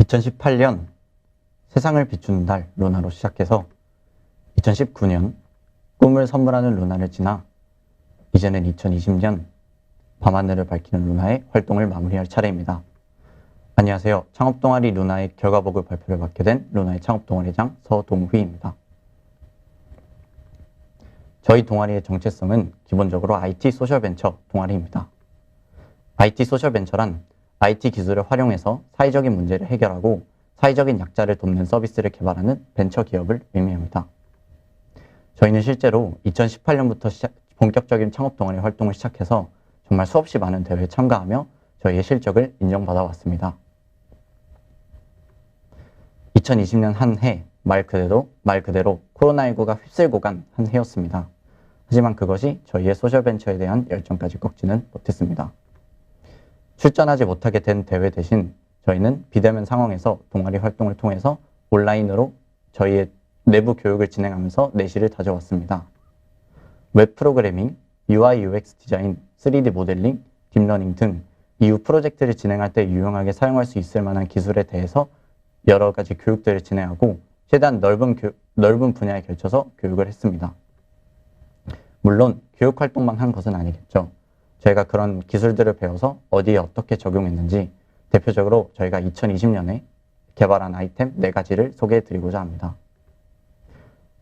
2018년 세상을 비추는 달 루나로 시작해서 2019년 꿈을 선물하는 루나를 지나 이제는 2020년 밤하늘을 밝히는 루나의 활동을 마무리할 차례입니다. 안녕하세요. 창업동아리 루나의 결과보고 발표를 맡게 된 루나의 창업동아리장 서동휘입니다. 저희 동아리의 정체성은 기본적으로 IT 소셜벤처 동아리입니다. IT 소셜벤처란 IT 기술을 활용해서 사회적인 문제를 해결하고 사회적인 약자를 돕는 서비스를 개발하는 벤처 기업을 의미합니다. 저희는 실제로 2018년부터 본격적인 창업 동아리 활동을 시작해서 정말 수없이 많은 대회에 참가하며 저희의 실적을 인정받아 왔습니다. 2020년 한 해 말 그대로 코로나19가 휩쓸고 간 한 해였습니다. 하지만 그것이 저희의 소셜벤처에 대한 열정까지 꺾지는 못했습니다. 출전하지 못하게 된 대회 대신 저희는 비대면 상황에서 동아리 활동을 통해서 온라인으로 저희의 내부 교육을 진행하면서 내실을 다져왔습니다. 웹 프로그래밍, UI UX 디자인, 3D 모델링, 딥러닝 등 이후 프로젝트를 진행할 때 유용하게 사용할 수 있을 만한 기술에 대해서 여러 가지 교육들을 진행하고 최대한 넓은 분야에 걸쳐서 교육을 했습니다. 물론 교육 활동만 한 것은 아니겠죠. 저희가 그런 기술들을 배워서 어디에 어떻게 적용했는지 대표적으로 저희가 2020년에 개발한 아이템 4가지를 소개해 드리고자 합니다.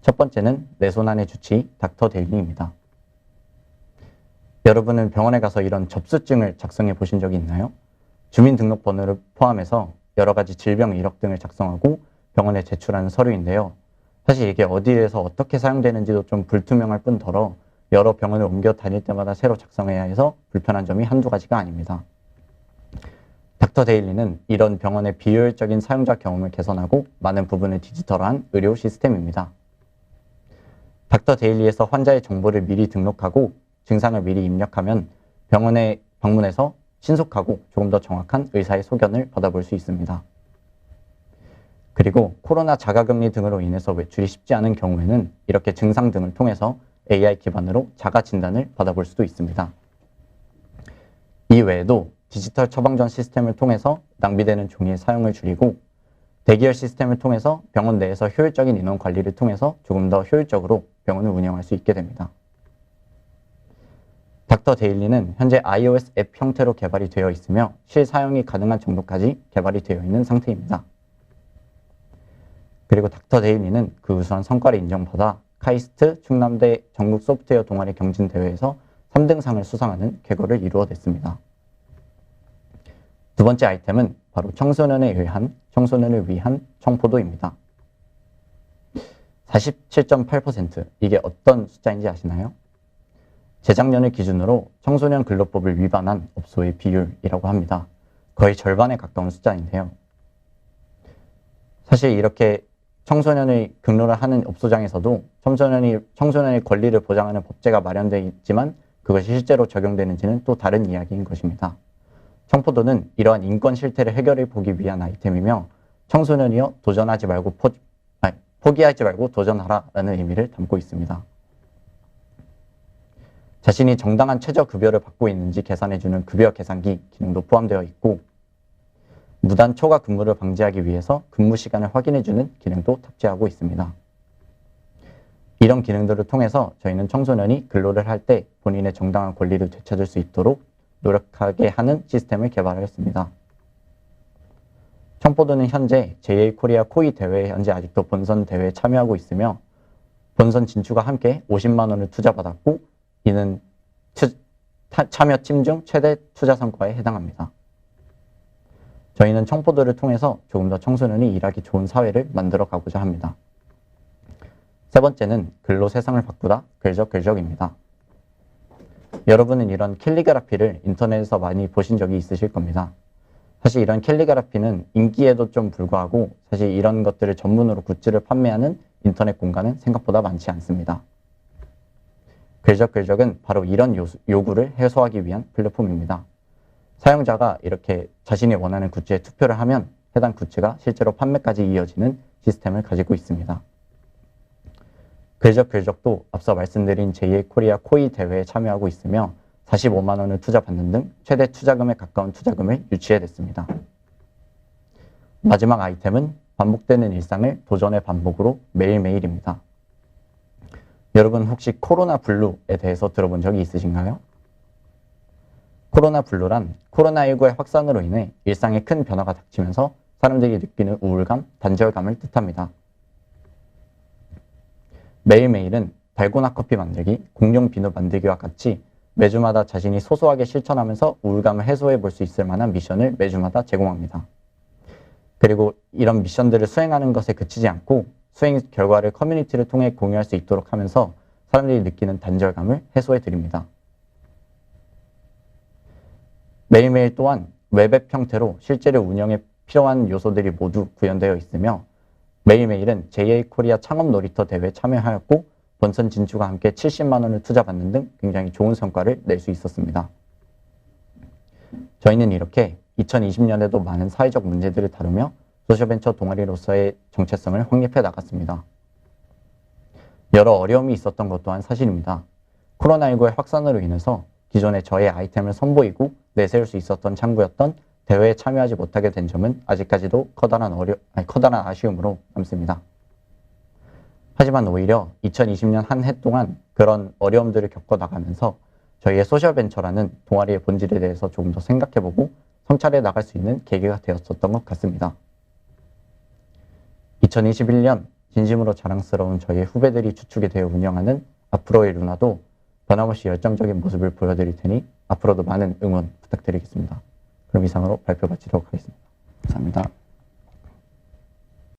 첫 번째는 내 손 안의 주치 닥터 데일리입니다. 여러분은 병원에 가서 이런 접수증을 작성해 보신 적이 있나요? 주민등록번호를 포함해서 여러 가지 질병 이력 등을 작성하고 병원에 제출하는 서류인데요. 사실 이게 어디에서 어떻게 사용되는지도 좀 불투명할 뿐더러 여러 병원을 옮겨 다닐 때마다 새로 작성해야 해서 불편한 점이 한두 가지가 아닙니다. 닥터 데일리는 이런 병원의 비효율적인 사용자 경험을 개선하고 많은 부분을 디지털화한 의료 시스템입니다. 닥터 데일리에서 환자의 정보를 미리 등록하고 증상을 미리 입력하면 병원에 방문해서 신속하고 조금 더 정확한 의사의 소견을 받아볼 수 있습니다. 그리고 코로나 자가격리 등으로 인해서 외출이 쉽지 않은 경우에는 이렇게 증상 등을 통해서 AI 기반으로 자가 진단을 받아볼 수도 있습니다. 이 외에도 디지털 처방전 시스템을 통해서 낭비되는 종이의 사용을 줄이고 대기열 시스템을 통해서 병원 내에서 효율적인 인원 관리를 통해서 조금 더 효율적으로 병원을 운영할 수 있게 됩니다. 닥터 데일리는 현재 iOS 앱 형태로 개발이 되어 있으며 실사용이 가능한 정도까지 개발이 되어 있는 상태입니다. 그리고 닥터 데일리는 그 우수한 성과를 인정받아 카이스트 충남대 전국 소프트웨어 동아리 경진대회에서 3등상을 수상하는 쾌거를 이루어냈습니다. 두 번째 아이템은 바로 청소년을 위한 청포도입니다. 47.8% 이게 어떤 숫자인지 아시나요? 재작년을 기준으로 청소년 근로법을 위반한 업소의 비율이라고 합니다. 거의 절반에 가까운 숫자인데요. 사실 이렇게 청소년의 근로를 하는 업소장에서도 청소년의 권리를 보장하는 법제가 마련되어 있지만 그것이 실제로 적용되는지는 또 다른 이야기인 것입니다. 청포도는 이러한 인권 실태를 해결해 보기 위한 아이템이며 청소년이여 포기하지 말고 도전하라라는 의미를 담고 있습니다. 자신이 정당한 최저급여를 받고 있는지 계산해주는 급여 계산기 기능도 포함되어 있고 무단 초과 근무를 방지하기 위해서 근무 시간을 확인해주는 기능도 탑재하고 있습니다. 이런 기능들을 통해서 저희는 청소년이 근로를 할 때 본인의 정당한 권리를 되찾을 수 있도록 노력하게 하는 시스템을 개발하였습니다. 청포도는 현재 JA 코리아 코이 대회에 현재 아직도 본선 대회에 참여하고 있으며 본선 진출과 함께 50만 원을 투자받았고 이는 참여 팀 중 최대 투자 성과에 해당합니다. 저희는 청포도를 통해서 조금 더 청소년이 일하기 좋은 사회를 만들어 가고자 합니다. 세 번째는 글로 세상을 바꾸다 글적글적입니다. 여러분은 이런 캘리그라피를 인터넷에서 많이 보신 적이 있으실 겁니다. 사실 이런 캘리그라피는 인기에도 좀 불구하고 사실 이런 것들을 전문으로 굿즈를 판매하는 인터넷 공간은 생각보다 많지 않습니다. 글적글적은 바로 이런 요구를 해소하기 위한 플랫폼입니다. 사용자가 이렇게 자신이 원하는 굿즈에 투표를 하면 해당 굿즈가 실제로 판매까지 이어지는 시스템을 가지고 있습니다. 글적글적도 앞서 말씀드린 JA 코리아 코이 대회에 참여하고 있으며 45만 원을 투자받는 등 최대 투자금에 가까운 투자금을 유치해냈습니다. 마지막 아이템은 반복되는 일상을 도전의 반복으로 매일매일입니다. 여러분 혹시 코로나 블루에 대해서 들어본 적이 있으신가요? 코로나 블루란 코로나19의 확산으로 인해 일상에 큰 변화가 닥치면서 사람들이 느끼는 우울감, 단절감을 뜻합니다. 매일매일은 달고나 커피 만들기, 공룡 비누 만들기와 같이 매주마다 자신이 소소하게 실천하면서 우울감을 해소해 볼 수 있을 만한 미션을 매주마다 제공합니다. 그리고 이런 미션들을 수행하는 것에 그치지 않고 수행 결과를 커뮤니티를 통해 공유할 수 있도록 하면서 사람들이 느끼는 단절감을 해소해 드립니다. 매일매일 또한 웹앱 형태로 실제로 운영에 필요한 요소들이 모두 구현되어 있으며 매일매일은 JA 코리아 창업 놀이터 대회에 참여하였고 본선 진출과 함께 70만 원을 투자받는 등 굉장히 좋은 성과를 낼 수 있었습니다. 저희는 이렇게 2020년에도 많은 사회적 문제들을 다루며 소셜벤처 동아리로서의 정체성을 확립해 나갔습니다. 여러 어려움이 있었던 것 또한 사실입니다. 코로나19의 확산으로 인해서 기존에 저의 아이템을 선보이고 내세울 수 있었던 창구였던 대회에 참여하지 못하게 된 점은 아직까지도 커다란 아쉬움으로 남습니다. 하지만 오히려 2020년 한 해 동안 그런 어려움들을 겪어나가면서 저희의 소셜벤처라는 동아리의 본질에 대해서 조금 더 생각해보고 성찰해 나갈 수 있는 계기가 되었었던 것 같습니다. 2021년 진심으로 자랑스러운 저희의 후배들이 주축이 되어 운영하는 앞으로의 루나도 변함없이 열정적인 모습을 보여드릴 테니 앞으로도 많은 응원 부탁드리겠습니다. 그럼 이상으로 발표 마치도록 하겠습니다. 감사합니다.